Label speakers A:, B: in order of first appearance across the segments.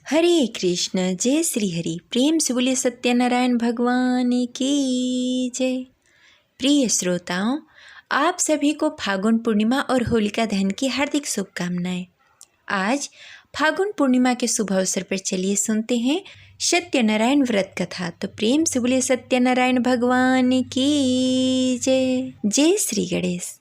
A: हरे कृष्ण, जय श्री हरि। प्रेम से बोले सत्यनारायण भगवान की जय। प्रिय श्रोताओं, आप सभी को फागुन पूर्णिमा और होलिका दहन की हार्दिक शुभकामनाएं। आज फागुन पूर्णिमा के शुभ अवसर पर चलिए सुनते हैं सत्यनारायण व्रत कथा। तो प्रेम से बोले सत्यनारायण भगवान की जय। जय श्री गणेश।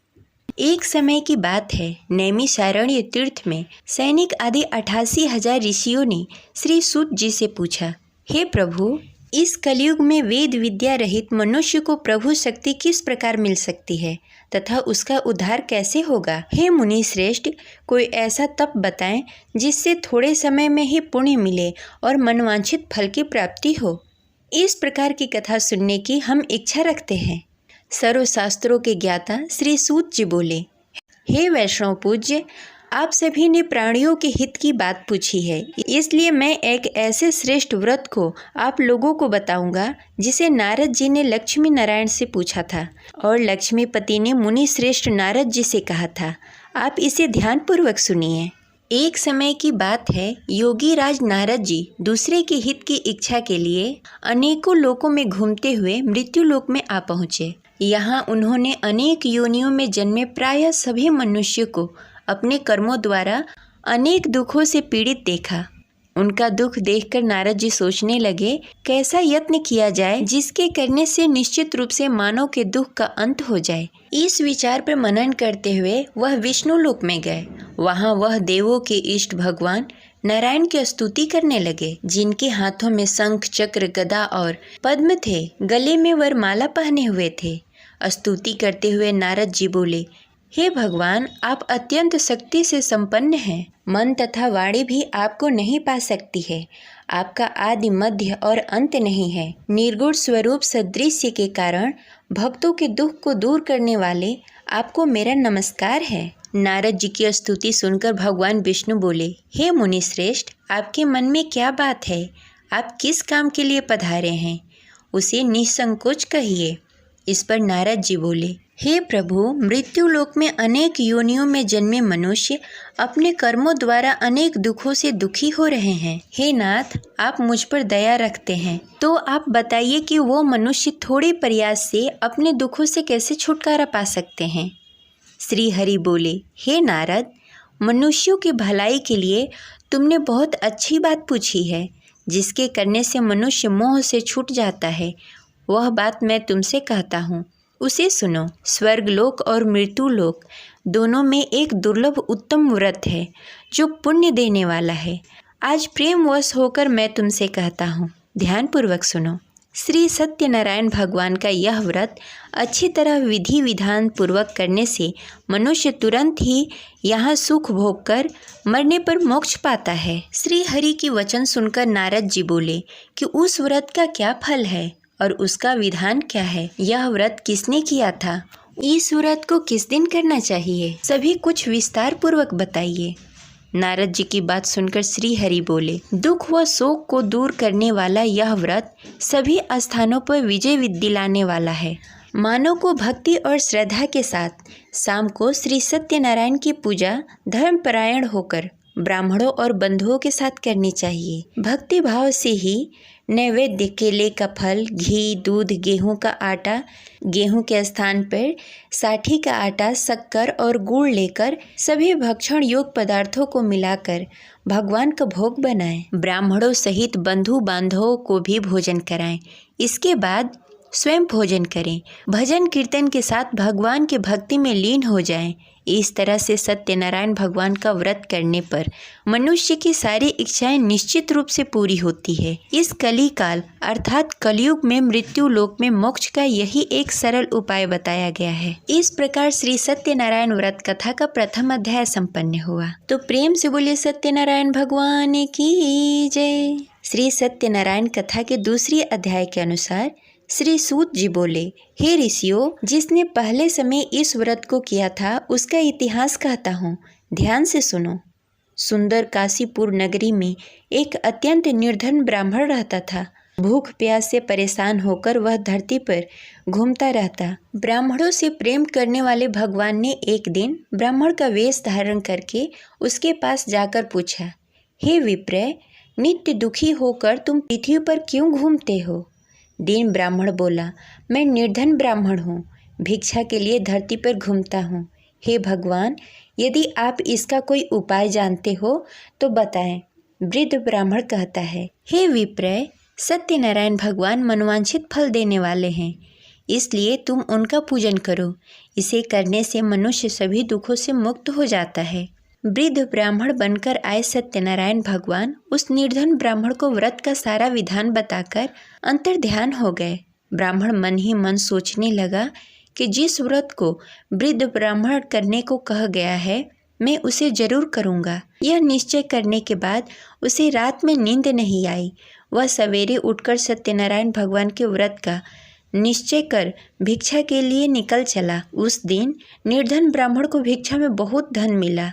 A: एक समय की बात है, नैमिषारण्य तीर्थ में सैनिक आदि 88,000 ऋषियों ने श्री सूत जी से पूछा, हे प्रभु, इस कलयुग में वेद विद्या रहित मनुष्य को प्रभु शक्ति किस प्रकार मिल सकती है तथा उसका उद्धार कैसे होगा? हे मुनि श्रेष्ठ, कोई ऐसा तप बताएं जिससे थोड़े समय में ही पुण्य मिले और मनवांछित फल की प्राप्ति हो। इस प्रकार की कथा सुनने की हम इच्छा रखते हैं। सर्वशास्त्रों के ज्ञाता श्री सूत जी बोले, हे वैष्णव पूज्य, आप सभी ने प्राणियों के हित की बात पूछी है, इसलिए मैं एक ऐसे श्रेष्ठ व्रत को आप लोगों को बताऊंगा जिसे नारद जी ने लक्ष्मी नारायण से पूछा था और लक्ष्मीपति ने मुनि श्रेष्ठ नारद जी से कहा था। आप इसे ध्यानपूर्वक सुनिए। एक समय की बात है, योगी राज नारद जी दूसरे के हित की इच्छा के लिए अनेकों लोकों में घूमते हुए मृत्यु लोक में आ पहुँचे। यहाँ उन्होंने अनेक योनियों में जन्मे प्रायः सभी मनुष्य को अपने कर्मों द्वारा अनेक दुखों से पीड़ित देखा। उनका दुख देखकर नारद जी सोचने लगे, कैसा यत्न किया जाए जिसके करने से निश्चित रूप से मानव के दुख का अंत हो जाए। इस विचार पर मनन करते हुए वह विष्णु लोक में गए। वहाँ वह देवों के इष्ट भगवान नारायण की स्तुति करने लगे, जिनके हाथों में शंख, चक्र, गदा और पद्म थे। गले में वरमाला पहने हुए थे। स्तुति करते हुए नारद जी बोले, हे भगवान, आप अत्यंत शक्ति से संपन्न हैं। मन तथा वाणी भी आपको नहीं पा सकती है। आपका आदि, मध्य और अंत नहीं है। निर्गुण स्वरूप सदृश्य के कारण भक्तों के दुख को दूर करने वाले आपको मेरा नमस्कार है। नारद जी की स्तुति सुनकर भगवान विष्णु बोले, हे मुनि श्रेष्ठ, आपके मन में क्या बात है? आप किस काम के लिए पधारे हैं? उसे निसंकोच कहिए। इस पर नारद जी बोले, हे प्रभु, मृत्यु लोक में अनेक योनियों में जन्मे मनुष्य अपने कर्मों द्वारा अनेक दुखों से दुखी हो रहे हैं। हे नाथ, आप मुझ पर दया रखते हैं, तो आप बताइए कि वो मनुष्य थोड़े प्रयास से अपने दुखों से कैसे छुटकारा पा सकते हैं। श्री हरि बोले, हे नारद, मनुष्यों की भलाई के लिए तुमने बहुत अच्छी बात पूछी है। जिसके करने से मनुष्य मोह से छूट जाता है, वह बात मैं तुमसे कहता हूँ, उसे सुनो। स्वर्गलोक और मृत्युलोक दोनों में एक दुर्लभ उत्तम व्रत है जो पुण्य देने वाला है। आज प्रेमवश होकर मैं तुमसे कहता हूँ, ध्यानपूर्वक सुनो। श्री सत्यनारायण भगवान का यह व्रत अच्छी तरह विधि विधान पूर्वक करने से मनुष्य तुरंत ही यहाँ सुख भोग कर मरने पर मोक्ष पाता है। श्री हरि की वचन सुनकर नारद जी बोले कि उस व्रत का क्या फल है और उसका विधान क्या है? यह व्रत किसने किया था? इस व्रत को किस दिन करना चाहिए? सभी कुछ विस्तार पूर्वक बताइए। नारद जी की बात सुनकर श्री हरि बोले, दुख व शोक को दूर करने वाला यह व्रत सभी स्थानों पर विजय दिलाने वाला है। मानव को भक्ति और श्रद्धा के साथ शाम को श्री सत्यनारायण की पूजा धर्मपरायण होकर ब्राह्मणों और बंधुओं के साथ करनी चाहिए। भक्ति भाव से ही नैवेद्य, केले का फल, घी, दूध, गेहूं का आटा, गेहूं के स्थान पर साठी का आटा, शक्कर और गुड़ लेकर सभी भक्षण योग्य पदार्थों को मिलाकर भगवान का भोग बनाएं। ब्राह्मणों सहित बंधु बांधवों को भी भोजन कराएं। इसके बाद स्वयं भोजन करें। भजन कीर्तन के साथ भगवान के भक्ति में लीन हो जाएं। इस तरह से सत्यनारायण भगवान का व्रत करने पर मनुष्य की सारी इच्छाएं निश्चित रूप से पूरी होती है। इस कली काल अर्थात कलयुग में मृत्यु लोक में मोक्ष का यही एक सरल उपाय बताया गया है। इस प्रकार श्री सत्यनारायण व्रत कथा का प्रथम अध्याय संपन्न हुआ। तो प्रेम से बोलिए सत्यनारायण भगवान की जय। श्री सत्यनारायण कथा के दूसरी अध्याय के अनुसार श्री सूत जी बोले, हे ऋषियों, जिसने पहले समय इस व्रत को किया था उसका इतिहास कहता हूँ, ध्यान से सुनो। सुंदर काशीपुर नगरी में एक अत्यंत निर्धन ब्राह्मण रहता था। भूख प्यास से परेशान होकर वह धरती पर घूमता रहता। ब्राह्मणों से प्रेम करने वाले भगवान ने एक दिन ब्राह्मण का वेश धारण करके उसके पास जाकर पूछा, हे विप्र, नित्य दुखी होकर तुम पृथ्वी पर क्यों घूमते हो? दीन ब्राह्मण बोला, मैं निर्धन ब्राह्मण हूँ, भिक्षा के लिए धरती पर घूमता हूँ। हे भगवान, यदि आप इसका कोई उपाय जानते हो तो बताएं। वृद्ध ब्राह्मण कहता है, हे विप्रय, सत्यनारायण भगवान मनोवांछित फल देने वाले हैं, इसलिए तुम उनका पूजन करो। इसे करने से मनुष्य सभी दुखों से मुक्त हो जाता है। वृद्ध ब्राह्मण बनकर आए सत्यनारायण भगवान उस निर्धन ब्राह्मण को व्रत का सारा विधान बताकर अंतर्ध्यान हो गए। ब्राह्मण मन ही मन सोचने लगा कि जिस व्रत को वृद्ध ब्राह्मण करने को कहा गया है, मैं उसे जरूर करूँगा। यह निश्चय करने के बाद उसे रात में नींद नहीं आई। वह सवेरे उठकर सत्यनारायण भगवान के व्रत का निश्चय कर भिक्षा के लिए निकल चला। उस दिन निर्धन ब्राह्मण को भिक्षा में बहुत धन मिला,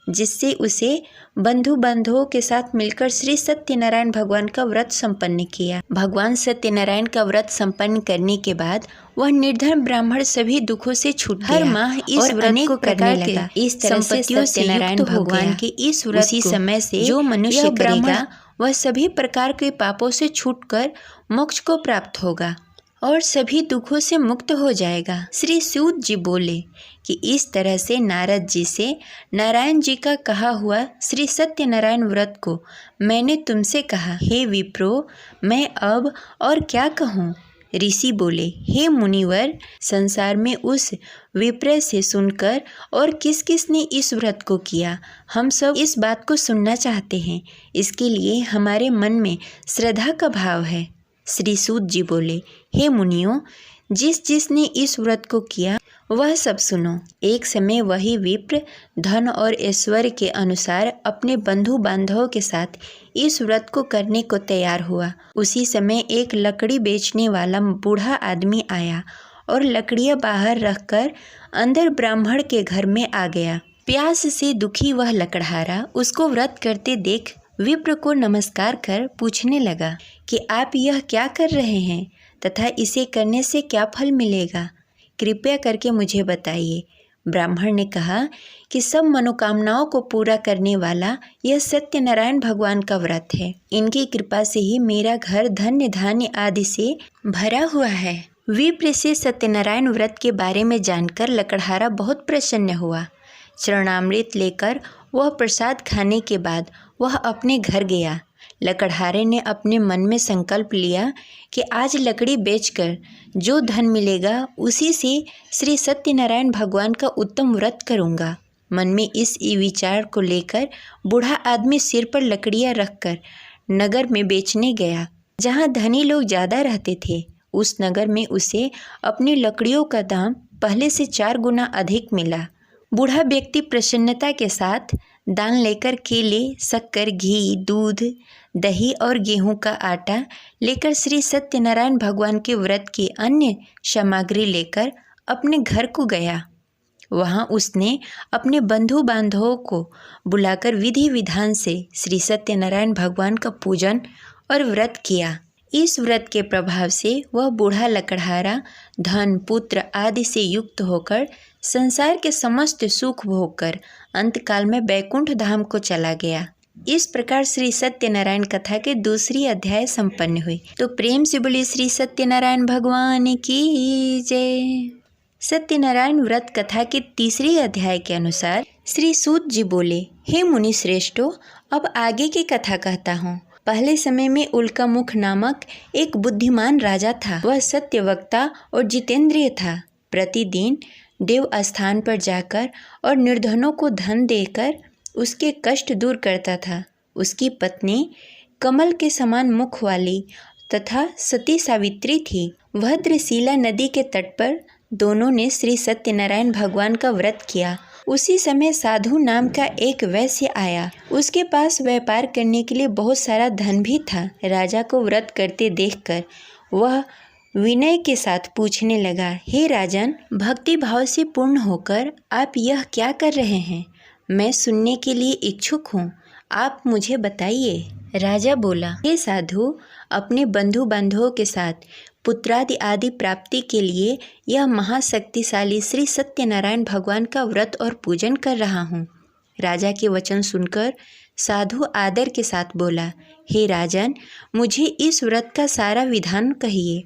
A: जिससे उसे बंधु बांधवों के साथ मिलकर श्री सत्यनारायण भगवान का व्रत संपन्न किया। भगवान सत्यनारायण का व्रत संपन्न करने के बाद वह निर्धन ब्राह्मण सभी दुखों से छूट गया। हर माह इस व्रत को करने लगा। इस तरह से सत्यनारायण भगवान के इस व्रत उसी समय से जो मनुष्य करेगा वह सभी प्रकार के पापों से छूटकर मोक्ष को प्राप्त होगा और सभी दुखों से मुक्त हो जाएगा। श्री सूत जी बोले कि इस तरह से नारद जी से नारायण जी का कहा हुआ श्री सत्यनारायण व्रत को मैंने तुमसे कहा। हे विप्रो, मैं अब और क्या कहूँ? ऋषि बोले, हे मुनिवर, संसार में उस विप्र से सुनकर और किस किस ने इस व्रत को किया, हम सब इस बात को सुनना चाहते हैं। इसके लिए हमारे मन में श्रद्धा का भाव है। श्री सूत जी बोले, हे मुनियों, जिस जिसने इस व्रत को किया वह सब सुनो। एक समय वही विप्र धन और ऐश्वर्य के अनुसार अपने बंधु बांधवों के साथ इस व्रत को करने को तैयार हुआ। उसी समय एक लकड़ी बेचने वाला बूढ़ा आदमी आया और लकड़ियां बाहर रखकर अंदर ब्राह्मण के घर में आ गया। प्यास से दुखी वह लकड़हारा उसको व्रत करते देख विप्र को नमस्कार कर पूछने लगा कि आप यह क्या कर रहे हैं तथा इसे करने से क्या फल मिलेगा, कृपया करके मुझे बताइए। ब्राह्मण ने कहा कि सब मनोकामनाओं को पूरा करने वाला यह सत्यनारायण भगवान का व्रत है। इनकी कृपा से ही मेरा घर धन्य धान्य आदि से भरा हुआ है। विप्र से सत्यनारायण व्रत के बारे में जानकर लकड़हारा बहुत प्रसन्न हुआ। चरणामृत लेकर वह प्रसाद खाने के बाद वह अपने घर गया। लकड़हारे ने अपने मन में संकल्प लिया कि आज लकड़ी बेचकर जो धन मिलेगा उसी से श्री सत्यनारायण भगवान का उत्तम व्रत करूँगा। मन में इस विचार को लेकर बूढ़ा आदमी सिर पर लकड़ियाँ रखकर नगर में बेचने गया। जहाँ धनी लोग ज़्यादा रहते थे, उस नगर में उसे अपनी लकड़ियों का दाम पहले से 4 गुना अधिक मिला। बूढ़ा व्यक्ति प्रसन्नता के साथ दान लेकर केले, शक्कर, घी, दूध, दही और गेहूं का आटा लेकर श्री सत्यनारायण भगवान के व्रत की अन्य सामग्री लेकर अपने घर को गया। वहां उसने अपने बंधु बांधवों को बुलाकर विधि विधान से श्री सत्यनारायण भगवान का पूजन और व्रत किया। इस व्रत के प्रभाव से वह बूढ़ा लकड़हारा धन, पुत्र आदि से युक्त होकर संसार के समस्त सुख भोगकर अंतकाल में बैकुंठ धाम को चला गया। इस प्रकार श्री सत्यनारायण कथा के दूसरी अध्याय संपन्न हुई। तो प्रेम से बोले श्री सत्यनारायण भगवान की जय। सत्यनारायण व्रत कथा के तीसरे अध्याय के अनुसार श्री सूत जी बोले, हे मुनि श्रेष्ठो, अब आगे की कथा कहता हूँ। पहले समय में उल्कामुख नामक एक बुद्धिमान राजा था। वह सत्यवक्ता और जितेंद्रिय था। प्रतिदिन देव स्थान पर जाकर और निर्धनों को धन देकर उसके कष्ट दूर करता था। उसकी पत्नी कमल के समान मुख वाली तथा सती सावित्री थी। भद्रशिला नदी के तट पर दोनों ने श्री सत्यनारायण भगवान का व्रत किया। उसी समय साधु नाम का एक वैश्य आया। उसके पास व्यापार करने के लिए बहुत सारा धन भी था। राजा को व्रत करते देखकर वह विनय के साथ पूछने लगा, हे राजन, भक्ति भाव से पूर्ण होकर आप यह क्या कर रहे हैं? मैं सुनने के लिए इच्छुक हूँ, आप मुझे बताइए। राजा बोला, हे साधु, अपने बंधु बांधवों के साथ पुत्रादि आदि प्राप्ति के लिए यह महाशक्तिशाली श्री सत्यनारायण भगवान का व्रत और पूजन कर रहा हूँ। राजा के वचन सुनकर साधु आदर के साथ बोला, हे राजन, मुझे इस व्रत का सारा विधान कहिए।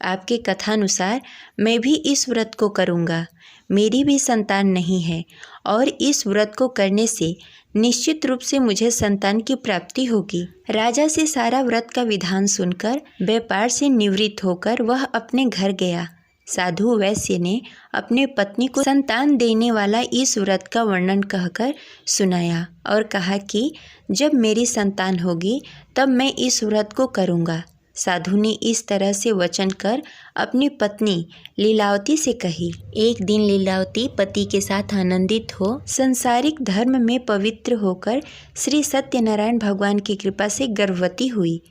A: आपके कथानुसार मैं भी इस व्रत को करूँगा। मेरी भी संतान नहीं है और इस व्रत को करने से निश्चित रूप से मुझे संतान की प्राप्ति होगी। राजा से सारा व्रत का विधान सुनकर व्यापार से निवृत्त होकर वह अपने घर गया। साधु वैश्य ने अपने पत्नी को संतान देने वाला इस व्रत का वर्णन कहकर सुनाया और कहा कि जब मेरी संतान होगी तब मैं इस व्रत को करूँगा। साधु ने इस तरह से वचन कर अपनी पत्नी लीलावती से कही। एक दिन लीलावती पति के साथ आनंदित हो संसारिक धर्म में पवित्र होकर श्री सत्यनारायण भगवान की कृपा से गर्भवती हुई।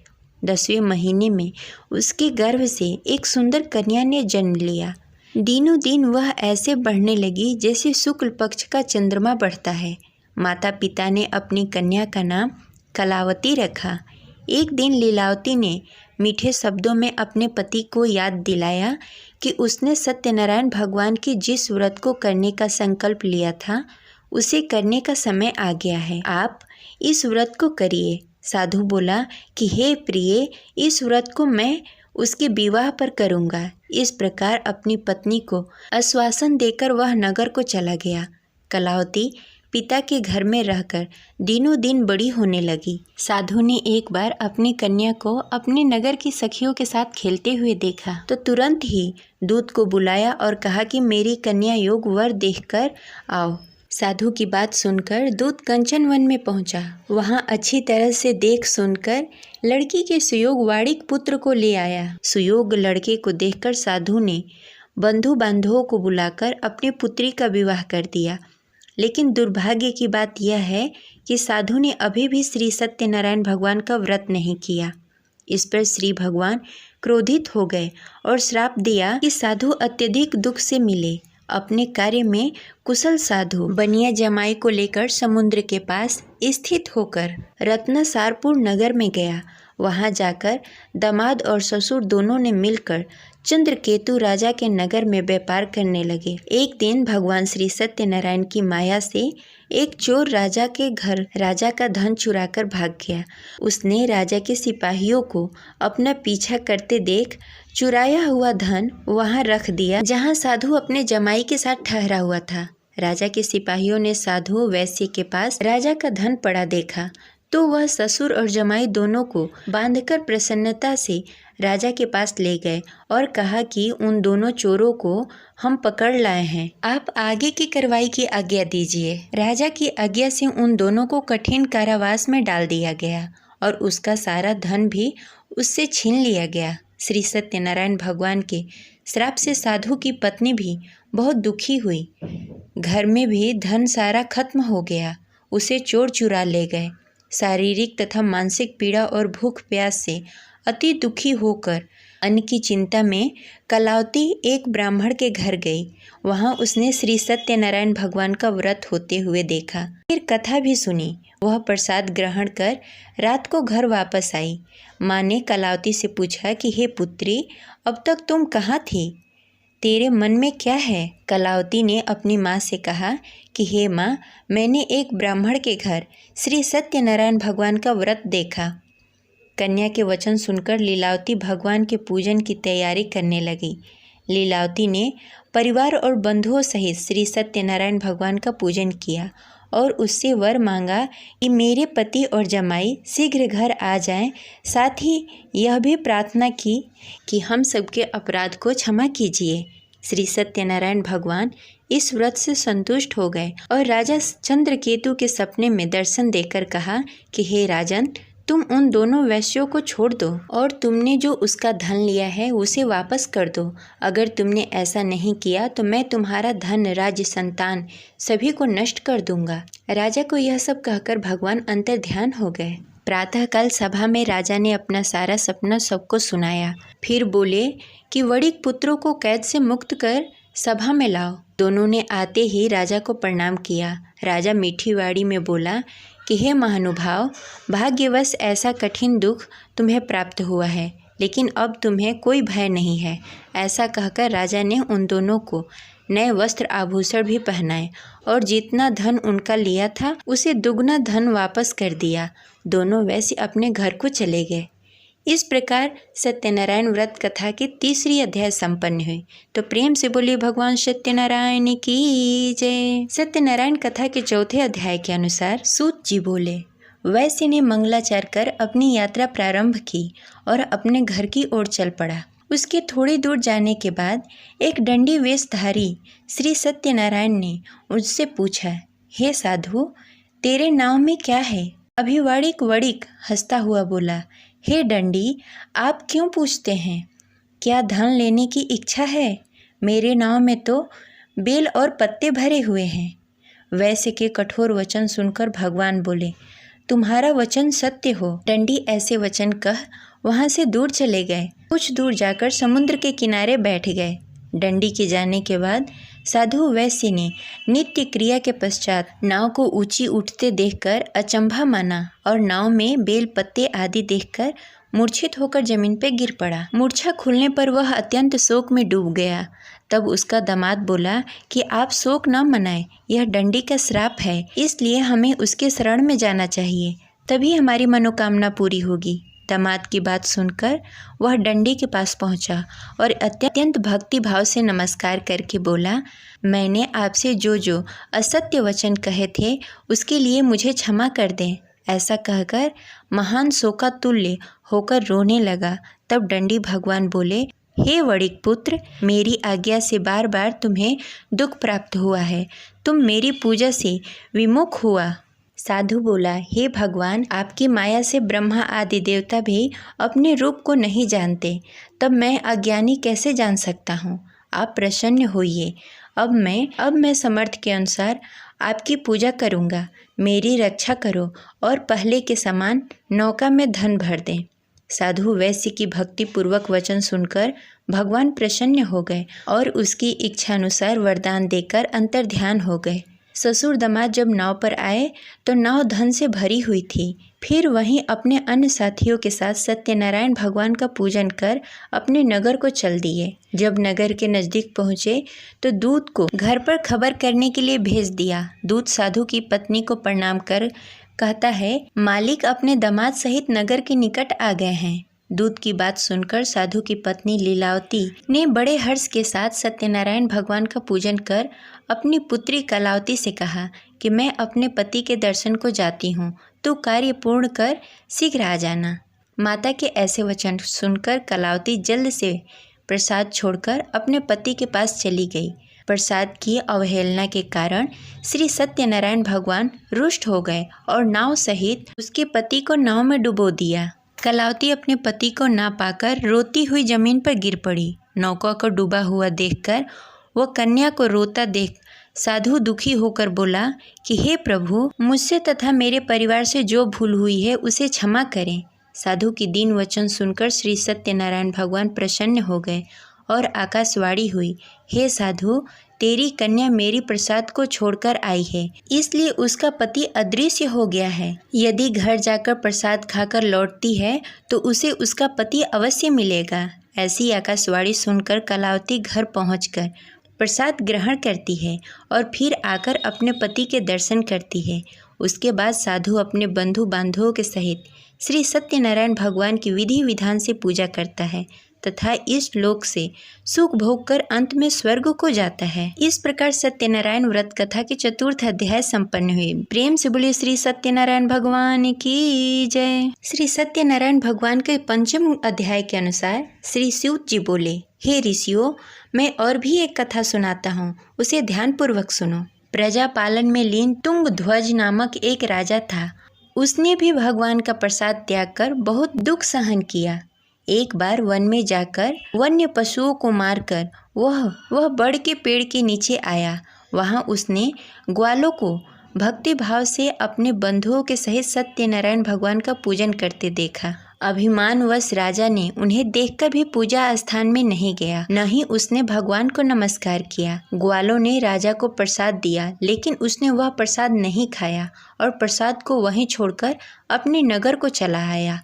A: 10वें महीने में उसके गर्भ से एक सुंदर कन्या ने जन्म लिया। दिनों दिन वह ऐसे बढ़ने लगी जैसे शुक्ल पक्ष का चंद्रमा बढ़ता है। माता पिता ने अपनी कन्या का नाम कलावती रखा। एक दिन लीलावती ने मीठे शब्दों में अपने पति को याद दिलाया कि उसने सत्यनारायण भगवान के जिस व्रत को करने का संकल्प लिया था उसे करने का समय आ गया है। आप इस व्रत को करिए। साधु बोला कि हे प्रिय, इस व्रत को मैं उसके विवाह पर करूँगा। इस प्रकार अपनी पत्नी को आश्वासन देकर वह नगर को चला गया। कलावती पिता के घर में रहकर दिनों दिन बड़ी होने लगी। साधु ने एक बार अपनी कन्या को अपने नगर की सखियों के साथ खेलते हुए देखा तो तुरंत ही दूत को बुलाया और कहा कि मेरी कन्या योग वर देखकर आओ। साधु की बात सुनकर दूत कंचन वन में पहुंचा। वहां अच्छी तरह से देख सुनकर लड़की के सुयोग वाड़िक पुत्र को ले आया। सुयोग लड़के को देखकर साधु ने बंधु बांधवों को बुलाकर अपनी पुत्री का विवाह कर दिया। लेकिन दुर्भाग्य की बात यह है कि साधु ने अभी भी श्री सत्यनारायण भगवान का व्रत नहीं किया। इस पर श्री भगवान क्रोधित हो गए और श्राप दिया कि साधु अत्यधिक दुख से मिले। अपने कार्य में कुशल साधु बनिया जमाई को लेकर समुद्र के पास स्थित होकर रत्नसारपुर नगर में गया। वहां जाकर दामाद और ससुर दोनों ने मिलकर चंद्रकेतु राजा के नगर में व्यापार करने लगे। एक दिन भगवान श्री सत्यनारायण की माया से एक चोर राजा के घर राजा का धन चुराकर भाग गया। उसने राजा के सिपाहियों को अपना पीछा करते देख चुराया हुआ धन वहां रख दिया जहां साधु अपने जमाई के साथ ठहरा हुआ था। राजा के सिपाहियों ने साधु वैश्य के पास राजा का धन पड़ा देखा तो वह ससुर और जमाई दोनों को बांधकर प्रसन्नता से राजा के पास ले गए और कहा कि उन दोनों चोरों को हम पकड़ लाए हैं, आप आगे की कार्रवाई की आज्ञा दीजिए। राजा की आज्ञा से उन दोनों को कठिन कारावास में डाल दिया गया और उसका सारा धन भी उससे छीन लिया गया। श्री सत्यनारायण भगवान के श्राप से साधु की पत्नी भी बहुत दुखी हुई। घर में भी धन सारा खत्म हो गया। उसे चोर चुरा ले गए। शारीरिक तथा मानसिक पीड़ा और भूख प्यास से अति दुखी होकर अन्न की चिंता में कलावती एक ब्राह्मण के घर गई। वहां उसने श्री सत्यनारायण भगवान का व्रत होते हुए देखा। फिर कथा भी सुनी। वह प्रसाद ग्रहण कर रात को घर वापस आई। माँ ने कलावती से पूछा कि हे पुत्री, अब तक तुम कहाँ थी? तेरे मन में क्या है? कलावती ने अपनी माँ से कहा कि हे माँ, मैंने एक ब्राह्मण के घर श्री सत्यनारायण भगवान का व्रत देखा। कन्या के वचन सुनकर लीलावती भगवान के पूजन की तैयारी करने लगी। लीलावती ने परिवार और बंधुओं सहित श्री सत्यनारायण भगवान का पूजन किया और उससे वर मांगा कि मेरे पति और जमाई शीघ्र घर आ जाएं। साथ ही यह भी प्रार्थना की कि हम सबके अपराध को क्षमा कीजिए। श्री सत्यनारायण भगवान इस व्रत से संतुष्ट हो गए और राजा चंद्रकेतु के सपने में दर्शन देकर कहा कि हे राजन, तुम उन दोनों वैश्यों को छोड़ दो और तुमने जो उसका धन लिया है उसे वापस कर दो। अगर तुमने ऐसा नहीं किया तो मैं तुम्हारा धन, राज्य, संतान सभी को नष्ट कर दूंगा। राजा को यह सब कहकर भगवान अंतर ध्यान हो गए। प्रातःकाल सभा में राजा ने अपना सारा सपना सबको सुनाया। फिर बोले कि वड़िक पुत्रों को कैद से मुक्त कर सभा में लाओ। दोनों ने आते ही राजा को प्रणाम किया। राजा मीठी वाणी में बोला कि हे महानुभाव, भाग्यवश ऐसा कठिन दुख तुम्हें प्राप्त हुआ है, लेकिन अब तुम्हें कोई भय नहीं है। ऐसा कहकर राजा ने उन दोनों को नए वस्त्र आभूषण भी पहनाए और जितना धन उनका लिया था उसे दुगना धन वापस कर दिया। दोनों वैश्य अपने घर को चले गए। इस प्रकार सत्यनारायण व्रत कथा की तीसरी अध्याय संपन्न हुई। तो प्रेम से बोलिए भगवान सत्यनारायण की जय। सत्यनारायण कथा के चौथे अध्याय के अनुसार सूत जी बोले, वैश्य ने मंगलाचार कर अपनी यात्रा प्रारंभ की और अपने घर की ओर चल पड़ा। उसके थोड़ी दूर जाने के बाद एक दंडी वेशधारी श्री सत्यनारायण ने उससे पूछा, हे साधु, तेरे नाव में क्या है? अभिवाड़िक वड़िक हंसता हुआ बोला, हे दंडी, आप क्यों पूछते हैं? क्या धन लेने की इच्छा है? मेरे नाव में तो बेल और पत्ते भरे हुए हैं। वैश्य के कठोर वचन सुनकर भगवान बोले, तुम्हारा वचन सत्य हो। दंडी ऐसे वचन कह वहाँ से दूर चले गए। कुछ दूर जाकर समुद्र के किनारे बैठ गए। दंडी के जाने के बाद साधु वैश्य ने नित्य क्रिया के पश्चात नाव को ऊंची उठते देखकर अचंभा माना और नाव में बेल पत्ते आदि देखकर मूर्छित होकर जमीन पर गिर पड़ा। मूर्छा खुलने पर वह अत्यंत शोक में डूब गया। तब उसका दामाद बोला कि आप शोक न मनाएं, यह दंडी का श्राप है, इसलिए हमें उसके शरण में जाना चाहिए, तभी हमारी मनोकामना पूरी होगी। दामाद की बात सुनकर वह दंडी के पास पहुंचा और अत्यंत भक्ति भाव से नमस्कार करके बोला, मैंने आपसे जो असत्य वचन कहे थे उसके लिए मुझे क्षमा कर दें। ऐसा कहकर महान शोकातुल्य होकर रोने लगा। तब दंडी भगवान बोले, हे वड़िक पुत्र, मेरी आज्ञा से बार बार तुम्हें दुख प्राप्त हुआ है, तुम मेरी पूजा से विमुख हुआ। साधु बोला, हे भगवान, आपकी माया से ब्रह्मा आदि देवता भी अपने रूप को नहीं जानते, तब मैं अज्ञानी कैसे जान सकता हूँ? आप प्रसन्न होइए। अब मैं समर्थ के अनुसार आपकी पूजा करूँगा। मेरी रक्षा करो और पहले के समान नौका में धन भर दें। साधु वैश्य की भक्ति पूर्वक वचन सुनकर भगवान प्रसन्न हो गए और उसकी इच्छानुसार वरदान देकर अंतर्ध्यान हो गए। ससुर दामाद जब नाव पर आए तो नाव धन से भरी हुई थी। फिर वहीं अपने अन्य साथियों के साथ सत्यनारायण भगवान का पूजन कर अपने नगर को चल दिए। जब नगर के नज़दीक पहुँचे तो दूत को घर पर खबर करने के लिए भेज दिया। दूत साधु की पत्नी को प्रणाम कर कहता है, मालिक अपने दामाद सहित नगर के निकट आ गए हैं। दूत की बात सुनकर साधु की पत्नी लीलावती ने बड़े हर्ष के साथ सत्यनारायण भगवान का पूजन कर अपनी पुत्री कलावती से कहा कि मैं अपने पति के दर्शन को जाती हूँ, तू कार्य पूर्ण कर शीघ्र आ जाना। माता के ऐसे वचन सुनकर कलावती जल्द से प्रसाद छोड़कर अपने पति के पास चली गई। प्रसाद की अवहेलना के कारण श्री सत्यनारायण भगवान रुष्ट हो गए और नाव सहित उसके पति को नाव में डुबो दिया। कलावती अपने पति को ना पाकर रोती हुई जमीन पर गिर पड़ी। नौका को डूबा हुआ देखकर वह कन्या को रोता देख साधु दुखी होकर बोला कि हे प्रभु, मुझसे तथा मेरे परिवार से जो भूल हुई है उसे क्षमा करें। साधु की दीन वचन सुनकर श्री सत्यनारायण भगवान प्रसन्न हो गए और आकाशवाणी हुई, हे साधु, तेरी कन्या मेरी प्रसाद को छोड़कर आई है, इसलिए उसका पति अदृश्य हो गया है। यदि घर जाकर प्रसाद खाकर लौटती है तो उसे उसका पति अवश्य मिलेगा। ऐसी आकाशवाणी सुनकर कलावती घर पहुंचकर प्रसाद ग्रहण करती है और फिर आकर अपने पति के दर्शन करती है। उसके बाद साधु अपने बंधु बांधवों के सहित श्री सत्यनारायण भगवान की विधि विधान से पूजा करता है तथा इस लोक से सुख भोग कर अंत में स्वर्ग को जाता है। इस प्रकार सत्यनारायण व्रत कथा की चतुर्थ अध्याय संपन्न हुई। प्रेम से बोलिए श्री सत्यनारायण भगवान की जय। श्री सत्यनारायण भगवान के पंचम अध्याय के अनुसार श्री सूत जी बोले, हे ऋषियों, मैं और भी एक कथा सुनाता हूँ, उसे ध्यान पूर्वक सुनो। प्रजा पालन में लीन तुंग ध्वज नामक एक राजा था। उसने भी भगवान का प्रसाद त्याग कर बहुत दुख सहन किया। एक बार वन में जाकर वन्य पशुओं को मारकर वह बड़ के पेड़ के नीचे आया। वहाँ उसने ग्वालों को भक्ति भाव से अपने बंधुओं के सहित सत्यनारायण भगवान का पूजन करते देखा। अभिमानवश राजा ने उन्हें देखकर भी पूजा स्थान में नहीं गया, न ही उसने भगवान को नमस्कार किया। ग्वालों ने राजा को प्रसाद दिया, लेकिन उसने वह प्रसाद नहीं खाया और प्रसाद को वहीं छोड़कर अपने नगर को चला आया।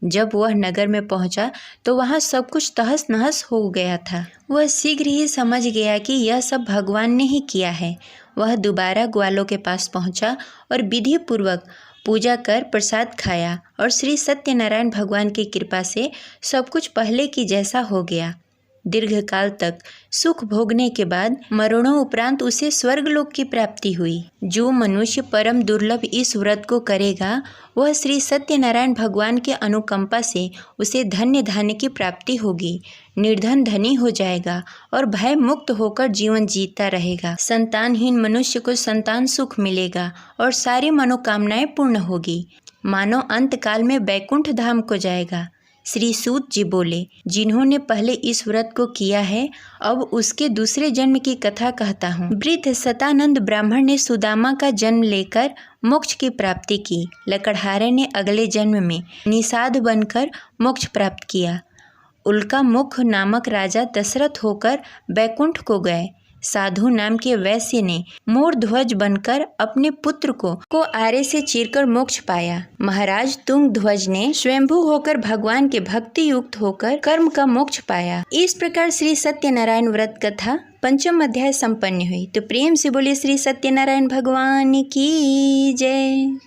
A: जब वह नगर में पहुंचा तो वहां सब कुछ तहस नहस हो गया था। वह शीघ्र ही समझ गया कि यह सब भगवान ने ही किया है। वह दोबारा ग्वालों के पास पहुंचा और विधि पूर्वक पूजा कर प्रसाद खाया और श्री सत्यनारायण भगवान की कृपा से सब कुछ पहले की जैसा हो गया। दीर्घकाल तक सुख भोगने के बाद मरणों उपरांत उसे स्वर्गलोक की प्राप्ति हुई। जो मनुष्य परम दुर्लभ इस व्रत को करेगा वह श्री सत्यनारायण भगवान के अनुकंपा से उसे धन्य धान्य की प्राप्ति होगी, निर्धन धनी हो जाएगा और भय मुक्त होकर जीवन जीता रहेगा। संतानहीन मनुष्य को संतान सुख मिलेगा और सारी मनोकामनाएं पूर्ण होगी। मानो अंत काल में बैकुंठ धाम को जाएगा। श्री सूत जी बोले, जिन्होंने पहले इस व्रत को किया है अब उसके दूसरे जन्म की कथा कहता हूँ। वृद्ध सतानंद ब्राह्मण ने सुदामा का जन्म लेकर मोक्ष की प्राप्ति की। लकड़हारे ने अगले जन्म में निषाद बनकर मोक्ष प्राप्त किया। उल्का मुख नामक राजा दशरथ होकर बैकुंठ को गए। साधु नाम के वैश्य ने मोर ध्वज बनकर अपने पुत्र को आरे से चीरकर मोक्ष पाया। महाराज तुंग ध्वज ने स्वयंभू होकर भगवान के भक्ति युक्त होकर कर्म का मोक्ष पाया। इस प्रकार श्री सत्यनारायण व्रत कथा 5वां अध्याय संपन्न हुई। तो प्रेम से बोले श्री सत्यनारायण भगवान की जय।